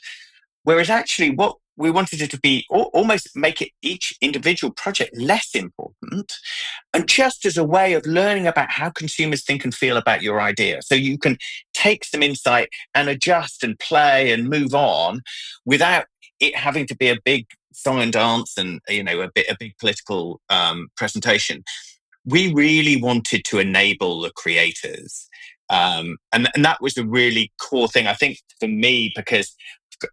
Whereas actually what we wanted it to be almost make it each individual project less important, and just as a way of learning about how consumers think and feel about your idea. So you can take some insight and adjust and play and move on without it having to be a big song and dance and a big political presentation. We really wanted to enable the creators. And that was a really core thing, I think, for me, because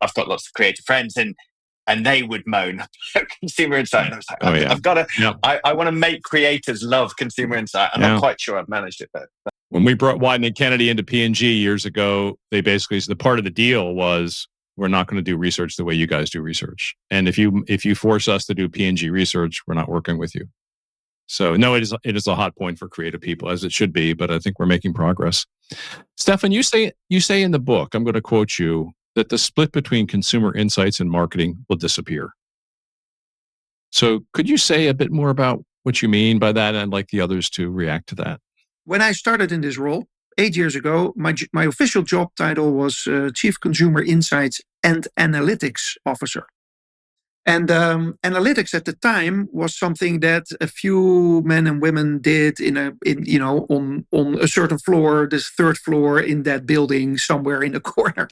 I've got lots of creative friends and they would moan about consumer insight. And I was like, I've got to, I want to make creators love consumer insight. I'm not quite sure I've managed it, but. When we brought Wyden and Kennedy into P&G years ago, they basically, the part of the deal was, we're not going to do research the way you guys do research. And if you force us to do P&G research, we're not working with you. So no, it is a hot point for creative people, as it should be, but I think we're making progress. Stephan, you say in the book, I'm going to quote you, that the split between consumer insights and marketing will disappear. So could you say a bit more about what you mean by that, and I'd like the others to react to that? When I started in this role 8 years ago, my official job title was Chief Consumer Insights and Analytics Officer. And analytics at the time was something that a few men and women did on a certain floor, this third floor in that building somewhere in the corner.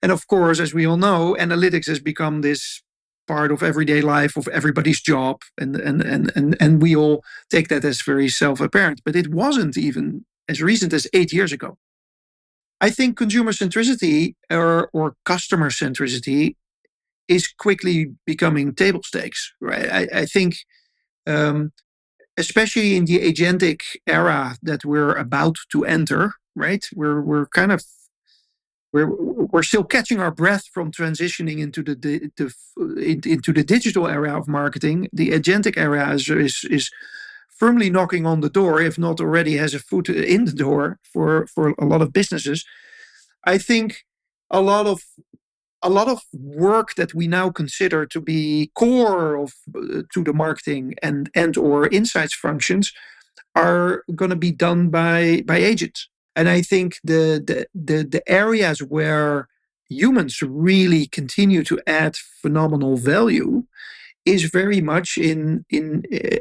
And of course, as we all know, analytics has become this part of everyday life of everybody's job, and we all take that as very self-apparent. But it wasn't even as recent as 8 years ago. I think consumer centricity or customer centricity is quickly becoming table stakes, right? I think, especially in the agentic era that we're about to enter, right? We're still catching our breath from transitioning into the digital era of marketing. The agentic era is firmly knocking on the door, if not already has a foot in the door for a lot of businesses. I think a lot of work that we now consider to be core to the marketing and or insights functions are going to be done by agents. And I think the areas where humans really continue to add phenomenal value is very much in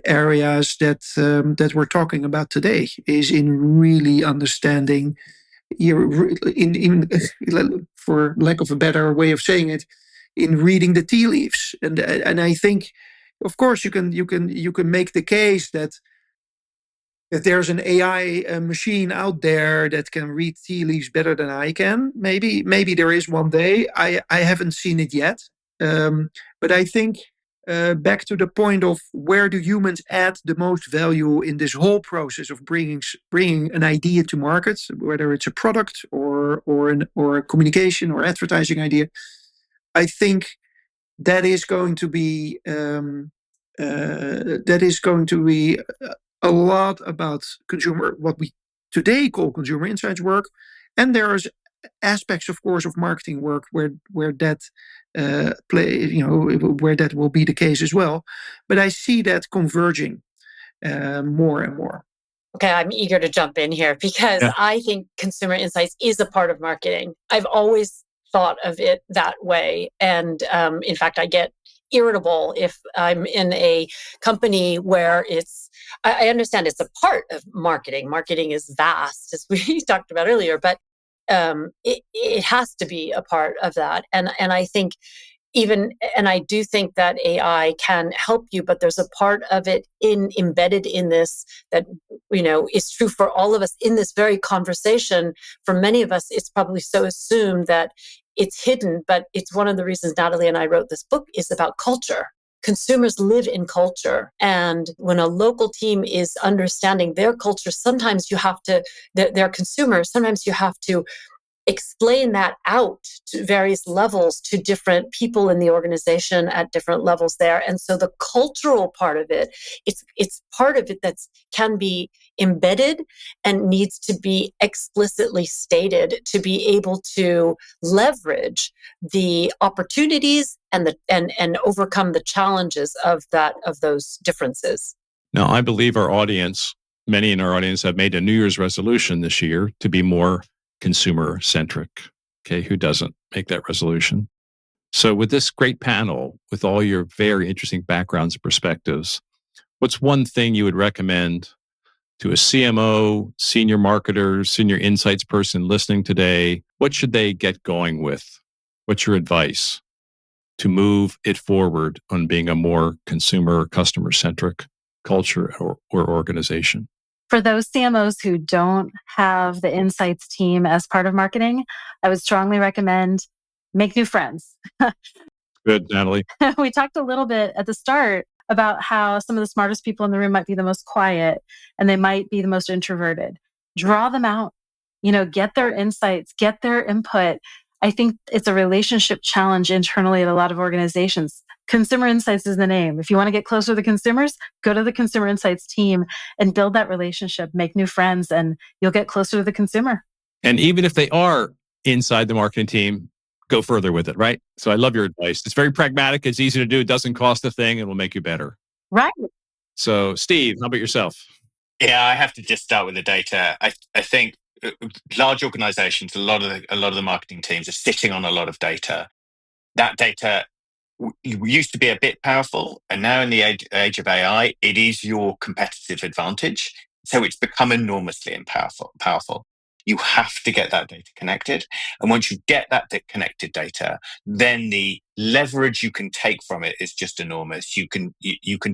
areas that we're talking about today, is in really understanding, for lack of a better way of saying it, in reading the tea leaves. And I think, of course, you can make the case that there's an AI machine out there that can read tea leaves better than I can. Maybe there is one day. I haven't seen it yet. But I think back to the point of where do humans add the most value in this whole process of bringing an idea to market, whether it's a product or a communication or advertising idea. I think that is going to be a lot about what we today call consumer insights work, and there's aspects, of course, of marketing work where that where that will be the case as well. But I see that converging more and more. Okay, I'm eager to jump in here because Yeah. I think consumer insights is a part of marketing. I've always thought of it that way. And in fact, I get irritable if I'm in a company where I understand it's a part of marketing. Marketing is vast, as we talked about earlier, but it has to be a part of that. And I think and I do think that AI can help you, but there's a part of it embedded in this that, is true for all of us in this very conversation. For many of us, it's probably so assumed that it's hidden, but it's one of the reasons Nataly and I wrote this book is about culture. Consumers live in culture. And when a local team is understanding their culture, sometimes you have to, their consumers, sometimes you have to explain that out to various levels to different people in the organization at different levels there. And so the cultural part of it, it's part of it that can be embedded and needs to be explicitly stated to be able to leverage the opportunities and overcome the challenges of those differences. Now, I believe many in our audience have made a New Year's resolution this year to be more consumer-centric. Okay, who doesn't make that resolution? So with this great panel, with all your very interesting backgrounds and perspectives, what's one thing you would recommend to a CMO, senior marketer, senior insights person listening today? What should they get going with? What's your advice to move it forward on being a more consumer, customer-centric culture or organization? For those CMOs who don't have the insights team as part of marketing, I would strongly recommend make new friends. Good, Nataly. We talked a little bit at the start about how some of the smartest people in the room might be the most quiet and they might be the most introverted. Draw them out, get their insights, get their input. I think it's a relationship challenge internally at a lot of organizations. Consumer insights is the name. If you want to get closer to the consumers, go to the consumer insights team and build that relationship, make new friends, and you'll get closer to the consumer. And even if they are inside the marketing team, go further with it, right? So I love your advice. It's very pragmatic. It's easy to do. It doesn't cost a thing. It will make you better. Right. So Steve, how about yourself? Yeah, I have to just start with the data. I think large organizations, a lot of the marketing teams are sitting on a lot of data. That data used to be a bit powerful, and now in the age of AI, it is your competitive advantage. So it's become enormously powerful. You have to get that data connected. And once you get that connected data, then the leverage you can take from it is just enormous. You can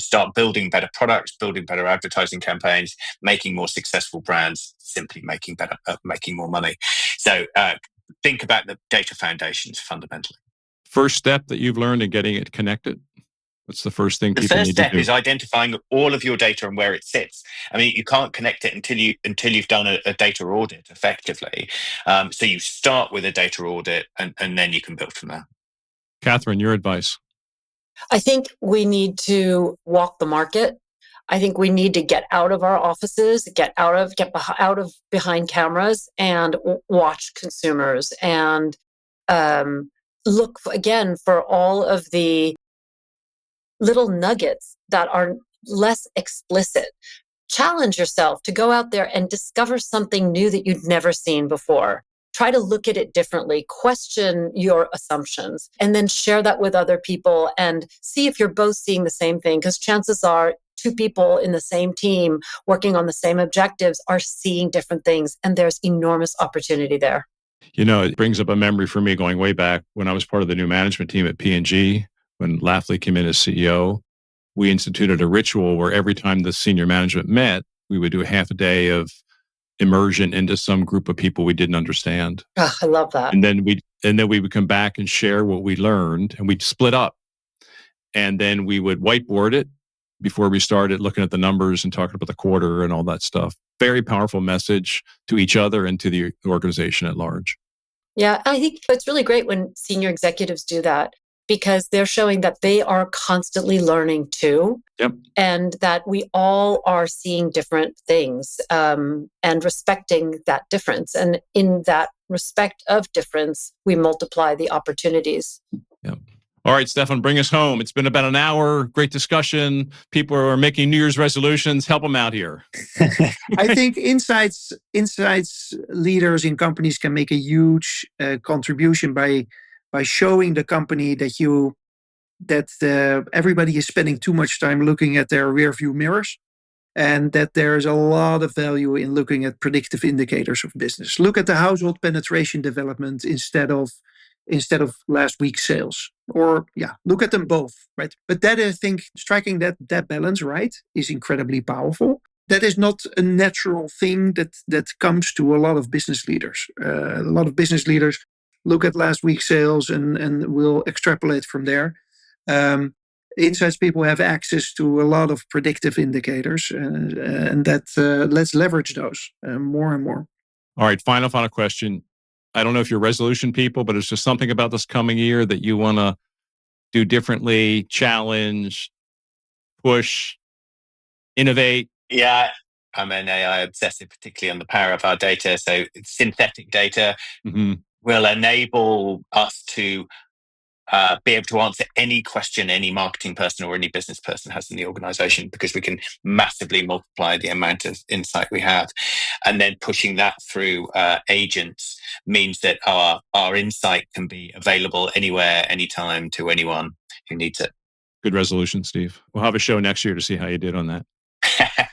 start building better products, building better advertising campaigns, making more successful brands, simply making more money. So think about the data foundations fundamentally. First step that you've learned in getting it connected? What's the first thing people need to do? The first step is identifying all of your data and where it sits. I mean, you can't connect it until you've done a data audit effectively. So you start with a data audit and then you can build from there. Catherine, your advice? I think we need to walk the market. I think we need to get out of our offices, get out of behind cameras and watch consumers and look again for all of the little nuggets that are less explicit. Challenge yourself to go out there and discover something new that you'd never seen before. Try to look at it differently, question your assumptions, and then share that with other people and see if you're both seeing the same thing. Because chances are two people in the same team working on the same objectives are seeing different things, and there's enormous opportunity there. It brings up a memory for me going way back when I was part of the new management team at P&G. When Lafley came in as CEO, we instituted a ritual where every time the senior management met, we would do a half a day of immersion into some group of people we didn't understand. Oh, I love that. And then we would come back and share what we learned, and we'd split up. And then we would whiteboard it before we started looking at the numbers and talking about the quarter and all that stuff. Very powerful message to each other and to the organization at large. Yeah, I think it's really great when senior executives do that, because they're showing that they are constantly learning too. Yep. And that we all are seeing different things and respecting that difference. And in that respect of difference, we multiply the opportunities. Yep. All right, Stephan, bring us home. It's been about an hour. Great discussion. People are making New Year's resolutions. Help them out here. I think insights leaders in companies can make a huge contribution by showing the company that everybody is spending too much time looking at their rear view mirrors, and that there's a lot of value in looking at predictive indicators of business. Look at the household penetration development instead of last week's sales, or look at them both, right? But that, I think, striking that balance right is incredibly powerful. That is not a natural thing that comes to a lot of business leaders. A lot of business leaders look at last week's sales and will extrapolate from there. Insights people have access to a lot of predictive indicators, and that let's leverage those more and more. All right, final question. I don't know if you're resolution people, but it's just something about this coming year that you want to do differently, challenge, push, innovate. Yeah, I'm an AI obsessive, particularly on the power of our data. So synthetic data will enable us to be able to answer any question any marketing person or any business person has in the organization, because we can massively multiply the amount of insight we have. And then pushing that through agents means that our insight can be available anywhere, anytime, to anyone who needs it. Good resolution, Steve. We'll have a show next year to see how you did on that.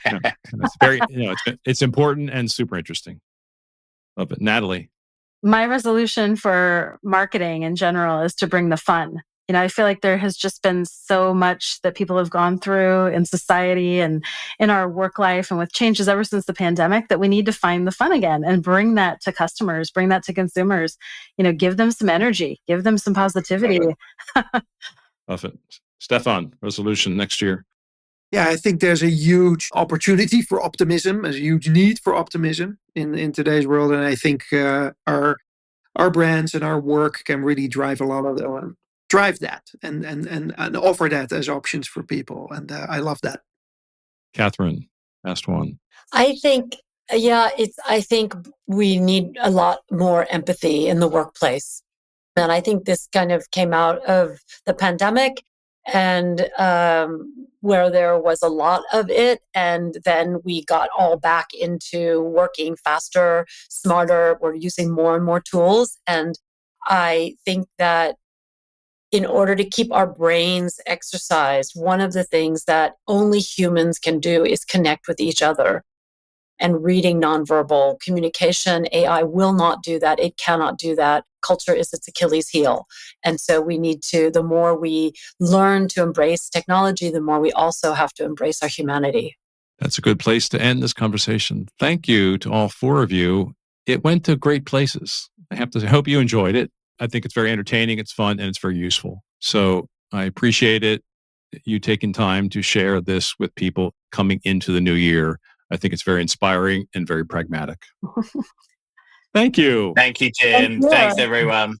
It's very, it's important and super interesting. Love it. Nataly. My resolution for marketing in general is to bring the fun. I feel like there has just been so much that people have gone through in society and in our work life and with changes ever since the pandemic, that we need to find the fun again and bring that to customers, bring that to consumers, give them some energy, give them some positivity. Love it. Stephan, resolution next year. Yeah, I think there's a huge opportunity for optimism, a huge need for optimism in today's world. And I think our brands and our work can really drive a lot of drive that and offer that as options for people. And I love that. Catherine, last one. I think, I think we need a lot more empathy in the workplace. And I think this kind of came out of the pandemic, and where there was a lot of it. And then we got all back into working faster, smarter. We're using more and more tools. And I think that in order to keep our brains exercised, one of the things that only humans can do is connect with each other. And reading nonverbal communication, AI will not do that. It cannot do that. Culture is its Achilles heel. And so we need to, the more we learn to embrace technology, the more we also have to embrace our humanity. That's a good place to end this conversation. Thank you to all four of you. It went to great places. I hope you enjoyed it. I think it's very entertaining, it's fun, and it's very useful. So I appreciate it, you taking time to share this with people coming into the new year. I think it's very inspiring and very pragmatic. Thank you. Thank you, Jim. Thanks, everyone.